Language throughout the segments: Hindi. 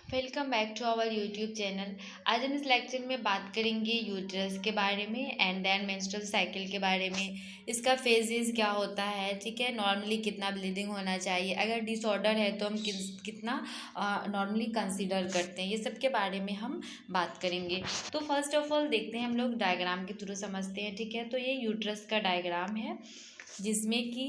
Welcome back to our YouTube channel. आज हम इस लेक्चर में बात करेंगे यूट्रस के बारे में एंड देन मेंस्ट्रुअल साइकिल के बारे में। इसका फेजेस क्या होता है, ठीक है, नॉर्मली कितना ब्लीडिंग होना चाहिए, अगर डिसऑर्डर है तो हम कितना नॉर्मली कंसीडर करते हैं, ये सब के बारे में हम बात करेंगे। तो फर्स्ट ऑफ ऑल देखते हैं, हम लोग डायग्राम के थ्रू समझते हैं, ठीक है। तो ये यूट्रस का डायग्राम है जिसमें कि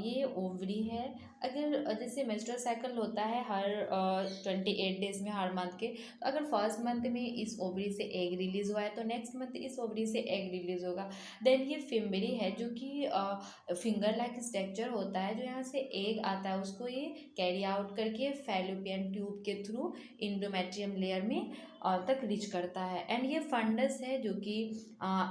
ये ओवरी है। अगर जैसे मेंस्ट्रुअल साइकिल होता है हर 28 डेज में, हर मंथ के, तो अगर फर्स्ट मंथ में इस ओवरी से एग रिलीज हुआ है तो नेक्स्ट मंथ इस ओवरी से एग रिलीज होगा। देन ये फिम्बरी है जो कि फिंगर लाइक स्ट्रक्चर होता है, जो यहाँ से एग आता है उसको ये कैरी आउट करके फैलोपियन ट्यूब के थ्रू इंडोमेट्रियम लेयर में तक रीच करता है। एंड ये फंडस है जो कि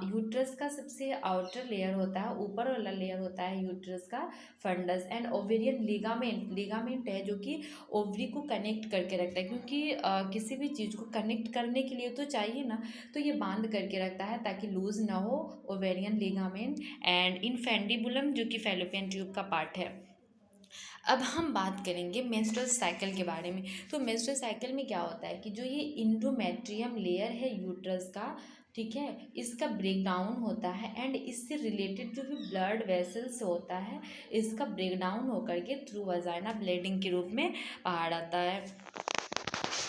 यूट्रस का सबसे आउटर लेयर होता है, ऊपर वाला लेयर होता है यूट्रस का फंडस। एंड ओवेरियन लिगामेंट है जो कि ओवरी को कनेक्ट करके रखता है, क्योंकि किसी भी चीज़ को कनेक्ट करने के लिए तो चाहिए ना, तो ये बांध करके रखता है ताकि लूज ना हो, ओवेरियन लिगामेंट। एंड इनफेंडिबुलम जो कि फैलोपियन ट्यूब का पार्ट है। अब हम बात करेंगे मेंस्ट्रुअल साइकिल के बारे में। तो मेंस्ट्रुअल साइकिल में क्या होता है कि जो ये इंडोमेट्रियम लेयर है यूट्रस का, ठीक है, इसका ब्रेकडाउन होता है एंड इससे रिलेटेड जो भी ब्लड वेसल्स होता है इसका ब्रेकडाउन होकर के थ्रू वजाइना ब्लीडिंग के रूप में बाहर आता है।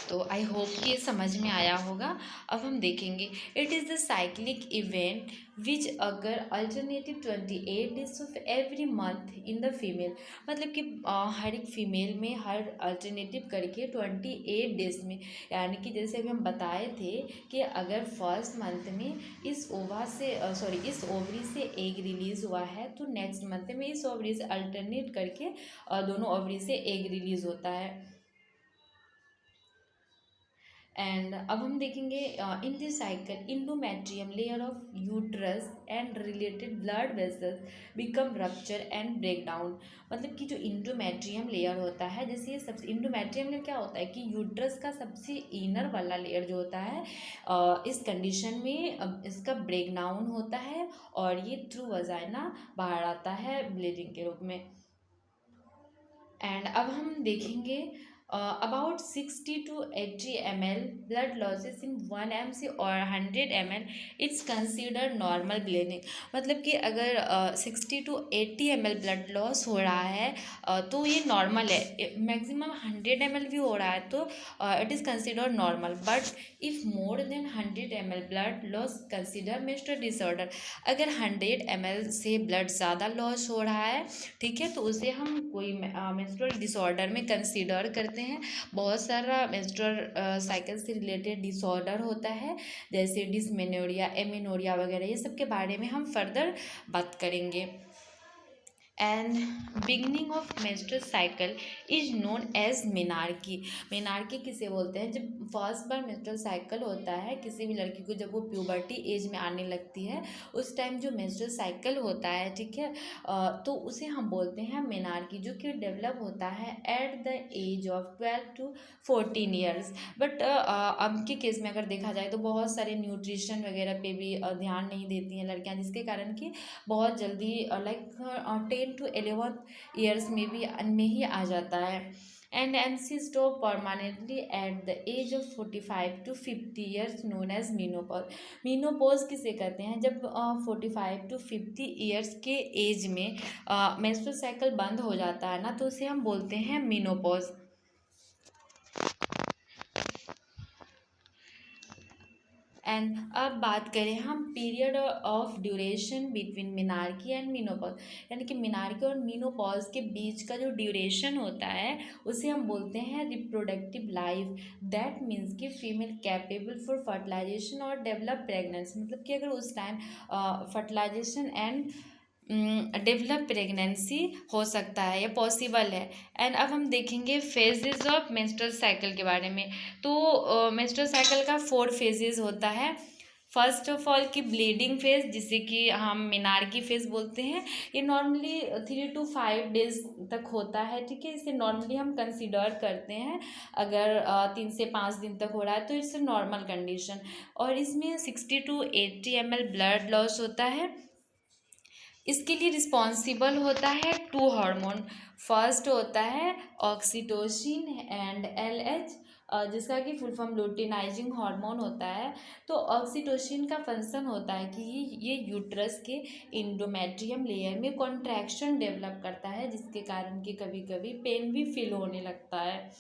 तो आई होप कि ये समझ में आया होगा। अब हम देखेंगे, it is the cyclic event which अगर alternative 28 days of every month in the female. मतलब कि हर एक फीमेल में हर अल्टरनेटिव करके 28 डेज में, यानी कि जैसे अभी हम बताए थे कि अगर फर्स्ट मंथ में इस इस ओवरी से एग रिलीज़ हुआ है तो नेक्स्ट मंथ में इस ओवरी से अल्टरनेट करके दोनों ओवरी से एग रिलीज़ होता है। एंड अब हम देखेंगे in this cycle endometrium layer of uterus and related blood vessels become rupture and break down. मतलब कि जो इंडोमेट्रियम लेयर होता है, जैसे ये सबसे इंडोमेट्रियम लेयर क्या होता है कि यूट्रस का सबसे इनर वाला लेयर जो होता है, इस कंडीशन में इसका ब्रेक डाउन होता है और ये थ्रू वजाइना बाहर आता है ब्लीडिंग के रूप में। एंड अब हम देखेंगे about 60 to 80 ml blood losses in 1 mc और 100 ml it's consider normal bleeding. मतलब कि अगर 60 to 80 ml ब्लड लॉस हो रहा है तो ये नॉर्मल है। मैक्सिमम 100 ml भी हो रहा है तो it is consider normal. But if more than 100 ml blood loss consider menstrual disorder. अगर 100 ml से ब्लड ज़्यादा लॉस हो रहा है, ठीक है, तो उसे हम कोई मेंस्ट्रुअल डिसऑर्डर में कंसीडर करते हैं। बहुत सारा मेंस्ट्रुअल साइकिल से रिलेटेड डिसऑर्डर होता है, जैसे डिसमेनोरिया, एमेनोरिया वगैरह, ये सब के बारे में हम फर्दर बात करेंगे। And beginning of menstrual cycle is known as menarche. Menarche किसे बोलते हैं? जब फर्स्ट बार मेंस्ट्रुअल साइकिल होता है किसी भी लड़की को, जब वो प्यूबर्टी एज में आने लगती है, उस टाइम जो मेंस्ट्रुअल साइकिल होता है, ठीक है, तो उसे हम बोलते हैं मेनार्की, जो कि डेवलप होता है at the age of 12 to 14 years. But अब के केस में अगर देखा जाए तो बहुत सारे न्यूट्रिशन वगैरह पे भी ध्यान नहीं देती हैं लड़कियां, जिसके कारण कि बहुत जल्दी लाइक 10 to 11 ईयर्स में ही आ जाता है। And NC stop permanently at the age of 45 to 50 years known as menopause. Menopause किसे कहते हैं? जब 45 to 50 ईयर्स के एज में मेंस्ट्रुअल साइकिल बंद हो जाता है ना, तो उसे हम बोलते हैं मीनोपॉज। एंड अब बात करें हम period of duration between menarche and menopause, यानी कि मिनार्की और मीनोपॉज के बीच का जो ड्यूरेशन होता है उसे हम बोलते हैं रिप्रोडक्टिव लाइफ। दैट मीन्स कि फीमेल कैपेबल फॉर फर्टिलाइजेशन और डेवलप प्रेगनेंसी। मतलब कि अगर उस time fertilization and develop pregnancy हो सकता है, ये पॉसिबल है। एंड अब हम देखेंगे फेजेस ऑफ मेंस्ट्रुअल साइकिल के बारे में। तो मेंस्ट्रुअल साइकिल का 4 फेजेस होता है। फर्स्ट ऑफ ऑल की ब्लीडिंग फेज, जिसे कि हम मिनार्की फेज बोलते हैं, ये नॉर्मली 3 to 5 डेज तक होता है, ठीक है। इसे नॉर्मली हम कंसिडर करते हैं, अगर 3 से 5 दिन तक हो रहा है तो इट्स नॉर्मल कंडीशन। और इसमें 60 to 80 ml ब्लड लॉस होता है। इसके लिए रिस्पॉन्सिबल होता है टू हार्मोन। फर्स्ट होता है ऑक्सीटोसिन एंड LH, जिसका कि फुल फॉर्म लुटिनाइजिंग हार्मोन होता है। तो ऑक्सीटोसिन का फंक्शन होता है कि ये यूट्रस के इंडोमेट्रियम लेयर में कॉन्ट्रैक्शन डेवलप करता है, जिसके कारण कि कभी कभी पेन भी फील होने लगता है।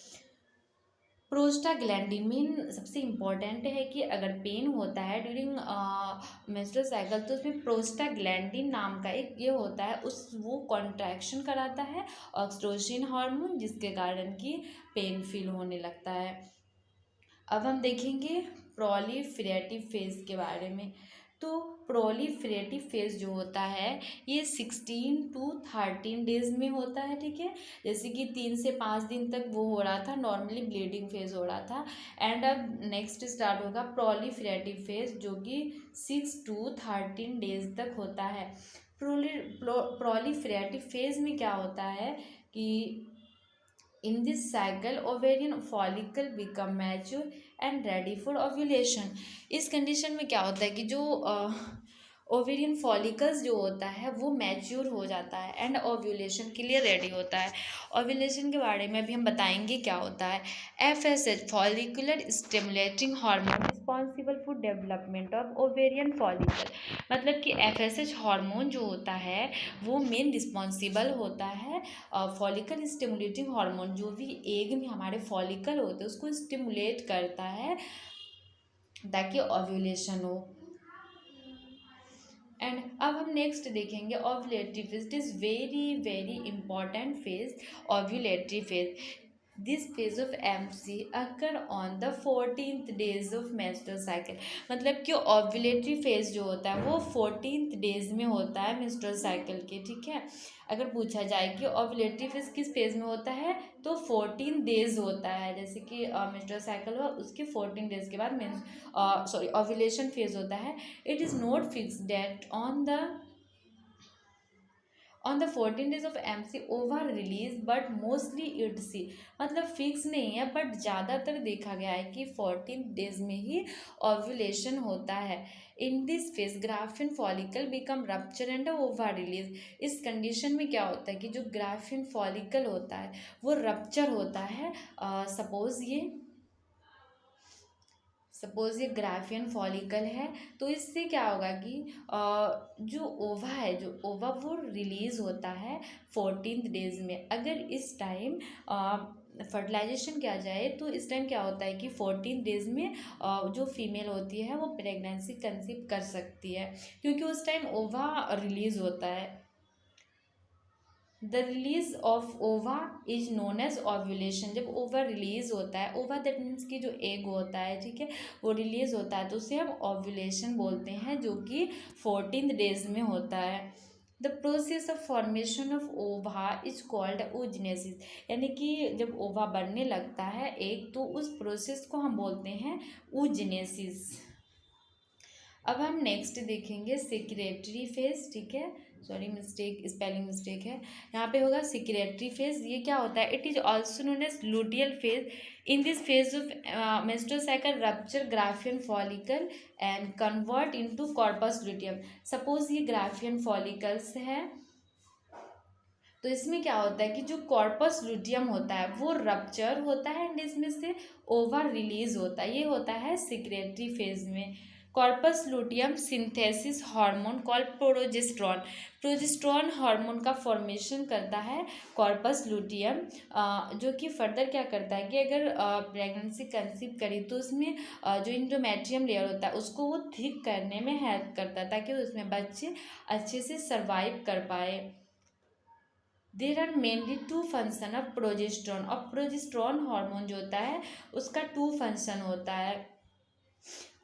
प्रोस्टाग्लैंडिन मेन सबसे इम्पॉर्टेंट है कि अगर पेन होता है ड्यूरिंग मेंस्ट्रुअल साइकिल, तो उसमें प्रोस्टाग्लैंडिन नाम का एक ये होता है, वो कॉन्ट्रैक्शन कराता है ऑक्सीटोसिन हार्मोन, जिसके कारण कि पेन फील होने लगता है। अब हम देखेंगे प्रोलिफरेटिव फेज के बारे में। तो प्रोलिफरेटिव फेज जो होता है ये 16 to 13 डेज में होता है, ठीक है। जैसे कि 3 से 5 दिन तक वो हो रहा था, नॉर्मली ब्लीडिंग फेज हो रहा था। एंड अब नेक्स्ट स्टार्ट होगा प्रोलिफरेटिव फेज, जो कि 6 to 13 डेज तक होता है। प्रोलिफरेटिव फेज में क्या होता है कि इन this cycle ovarian follicle become mature and ready for ovulation. इस कंडीशन में क्या होता है कि जो ओवेरियन फॉलिकल्स जो होता है वो मैच्योर हो जाता है एंड ओव्यूलेशन के लिए रेडी होता है। ओव्यूलेशन के बारे में अभी हम बताएंगे क्या होता है। FSH follicular stimulating hormone responsible for development of ovarian follicle. मतलब कि FSH हार्मोन जो होता है वो मेन रिस्पॉन्सिबल होता है फॉलिकल स्टिमुलेटिंग हार्मोन, जो भी एग में हमारे फॉलिकल होते हैं उसको स्टिमुलेट करता है ताकि ओव्यूलेशन हो। एंड अब हम नेक्स्ट देखेंगे ovulatory phase. It is very very important phase, ovulatory phase. This phase of MC occur on the 14th days of menstrual cycle. मतलब कि ओव्यूलेटरी फेज जो होता है वो 14th डेज में होता है मेंस्ट्रुअल साइकिल के, ठीक है। अगर पूछा जाए कि ओव्यूलेटरी फेज किस फेज में होता है, तो 14 डेज होता है। जैसे कि मेंस्ट्रुअल साइकिल हुआ उसके 14 डेज के बाद ओव्यूलेशन फेज होता है। It is not fix date on the 14 days of MC over release but mostly it सी। मतलब फिक्स नहीं है, बट ज़्यादातर देखा गया है कि 14 डेज में ही ओव्यूलेशन होता है। इन this phase graphene follicle become rupture and over release. इस कंडीशन में क्या होता है कि जो ग्राफिन फॉलिकल होता है वो रप्चर होता है। सपोज ये ग्राफियन फॉलिकल है, तो इससे क्या होगा कि जो ओवा वो रिलीज होता है 14th डेज में। अगर इस टाइम फर्टिलाइजेशन किया जाए तो इस टाइम क्या होता है कि 14 डेज में जो फीमेल होती है वो प्रेगनेंसी कंसीव कर सकती है, क्योंकि उस टाइम ओवा रिलीज होता है। The release of ova is known as ovulation. जब ओवा रिलीज होता है, ओवा दैट मीन्स कि जो एग होता है, ठीक है, वो रिलीज होता है तो उसे हम ओव्यूलेशन बोलते हैं, जो कि 14th डेज में होता है। The process of formation of ova is called oogenesis। यानी कि जब ओवा बनने लगता है एग, तो उस प्रोसेस को हम बोलते हैं oogenesis। अब हम नेक्स्ट देखेंगे सेक्रेटरी फेज, ठीक है। सॉरी मिस्टेक, स्पेलिंग मिस्टेक है। यहाँ पे होगा सेक्रेटरी फेज। ये क्या होता है? It is also known as luteal phase. In this phase of menstrual cycle rupture Graafian follicle and convert into corpus luteum. Suppose ये ग्राफियन फॉलिकल्स है, तो इसमें क्या होता है कि जो कॉर्पस लुटियम होता है वो रप्चर होता है एंड इसमें से ओवर रिलीज होता है। ये होता है सेक्रेटरी फेज में। Corpus luteum synthesis hormone called progesterone. Progesterone hormone का फॉर्मेशन करता है कॉर्पस लुटियम, जो कि फर्दर क्या करता है कि अगर प्रेगनेंसी कंसीव करी तो उसमें जो इंडोमेट्रियम लेयर होता है उसको वो थिक करने में हेल्प करता है, ताकि उसमें बच्चे अच्छे से सर्वाइव कर पाए। There are mainly two function of progesterone. और प्रोजेस्टेरॉन हार्मोन जो होता है उसका 2 फंक्शन होता है।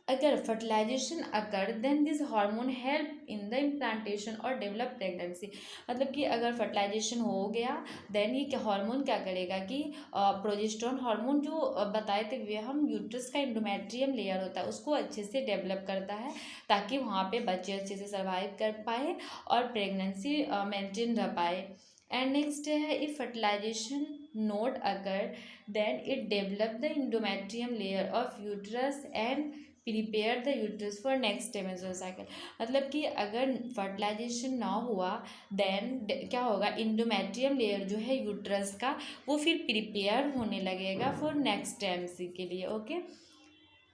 अगर fertilization occur then this hormone help in the implantation और डेवलप प्रेगनेंसी। मतलब कि अगर फर्टिलाइजेशन हो गया देन ये हार्मोन क्या करेगा कि प्रोजेस्टेरॉन हार्मोन जो बताए थे हम, यूट्रस का इंडोमेट्रियम लेयर होता है उसको अच्छे से डेवलप करता है, ताकि वहाँ पे बच्चे अच्छे से सर्वाइव कर पाए और प्रेगनेंसी मेंटेन रह पाए। एंड नेक्स्ट है if fertilization not occur then it develop the endometrium layer of uterus and prepare the uterus for next menstrual cycle. मतलब कि अगर फर्टिलाइजेशन ना हुआ देन क्या होगा, इंडोमेट्रियम लेयर जो है यूट्रस का वो फिर प्रिपेयर होने लगेगा फॉर नेक्स्ट टाइम्स के लिए। ओके,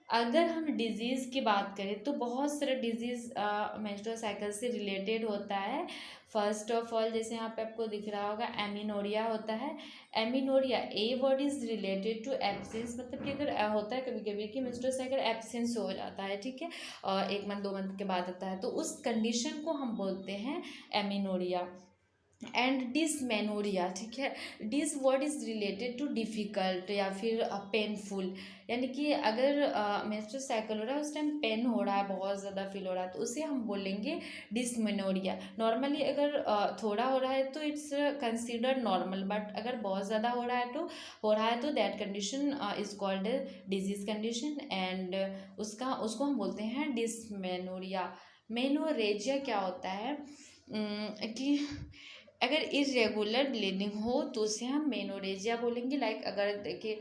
अगर हम डिजीज़ की बात करें तो बहुत सारे डिजीज़ मेंस्ट्रुअल साइकिल से रिलेटेड होता है। फर्स्ट ऑफ ऑल जैसे यहाँ पे आपको दिख रहा होगा एमिनोरिया होता है। Amenorrhea a word is related to absence, मतलब कि अगर होता है कभी कभी कि मेंस्ट्रुअल साइकिल एब्सेंस हो जाता है, ठीक है, और 1 मंथ 2 मंथ के बाद आता है, तो उस कंडीशन को हम बोलते हैं एमिनोरिया। एंड डिसमेनोरिया, ठीक है, dys word is related to difficult या फिर पेनफुल, यानी कि अगर मेंस्ट्रुअल साइकिल हो रहा है उस टाइम पेन हो रहा है, बहुत ज़्यादा फील हो रहा है, तो उसे हम बोलेंगे डिसमेनोरिया। नॉर्मली अगर थोड़ा हो रहा है तो इट्स कंसिडर्ड नॉर्मल, बट अगर बहुत ज़्यादा हो रहा है तो that condition is called disease condition, and उसको हम बोलते हैं डिसमेनोरिया। मेनोरेजिया क्या होता है कि अगर इरेगुलर ब्लीडिंग हो तो उसे हम मेनोरेजिया बोलेंगे। लाइक अगर देखिए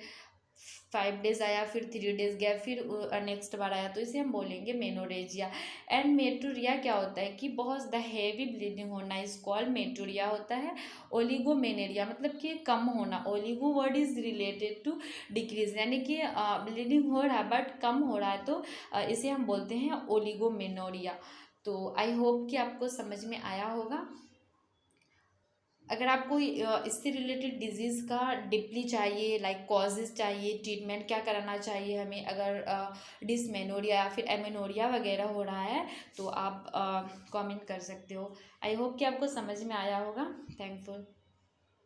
5 डेज आया फिर 3 डेज गया फिर नेक्स्ट बार आया तो इसे हम बोलेंगे मेनोरेजिया। एंड मेटूरिया क्या होता है कि बहुत ज़्यादा हैवी ब्लीडिंग होना, इस कॉल मेटूरिया होता है। ओलिगोमेनेरिया मतलब कि कम होना, oligo word is related to decrease, यानी कि ब्लीडिंग हो रहा है बट कम हो रहा है, तो इसे हम बोलते हैं ओलिगोमेनोरिया। तो आई होप कि आपको समझ में आया होगा। अगर आपको इससे रिलेटेड डिजीज़ का डीपली चाहिए, लाइक कॉजेज़ चाहिए, ट्रीटमेंट क्या कराना चाहिए हमें अगर डिसमेनोरिया या फिर एमेनोरिया वगैरह हो रहा है, तो आप कमेंट कर सकते हो। आई होप कि आपको समझ में आया होगा। थैंकफुल।